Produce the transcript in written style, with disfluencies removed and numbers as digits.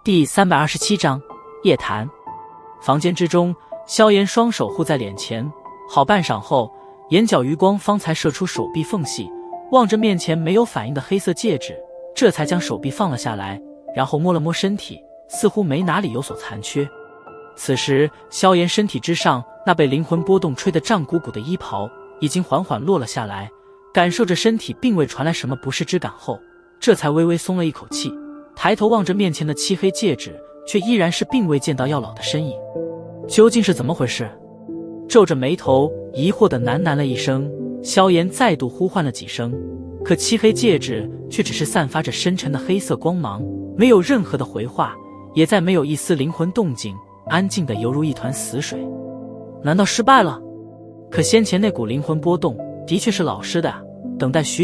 第327章夜谈。房间之中，萧炎双手护在脸前，好半晌后，眼角余光方才射出手臂缝隙，望着面前没有反应的黑色戒指，这才将手臂放了下来，然后摸了摸身体，似乎没哪里有所残缺。此时萧炎身体之上那被灵魂波动吹得胀鼓鼓的衣袍已经缓缓落了下来，感受着身体并未传来什么不适之感后，这才微微松了一口气，抬头望着面前的漆黑戒指，却依然是并未见到药老的身影。究竟是怎么回事？皱着眉头疑惑地喃喃了一声，萧炎再度呼唤了几声，可漆黑戒指却只是散发着深沉的黑色光芒，没有任何的回话，也再没有一丝灵魂动静，安静得犹如一团死水。难道失败了？可先前那股灵魂波动的确是老师的，等待许久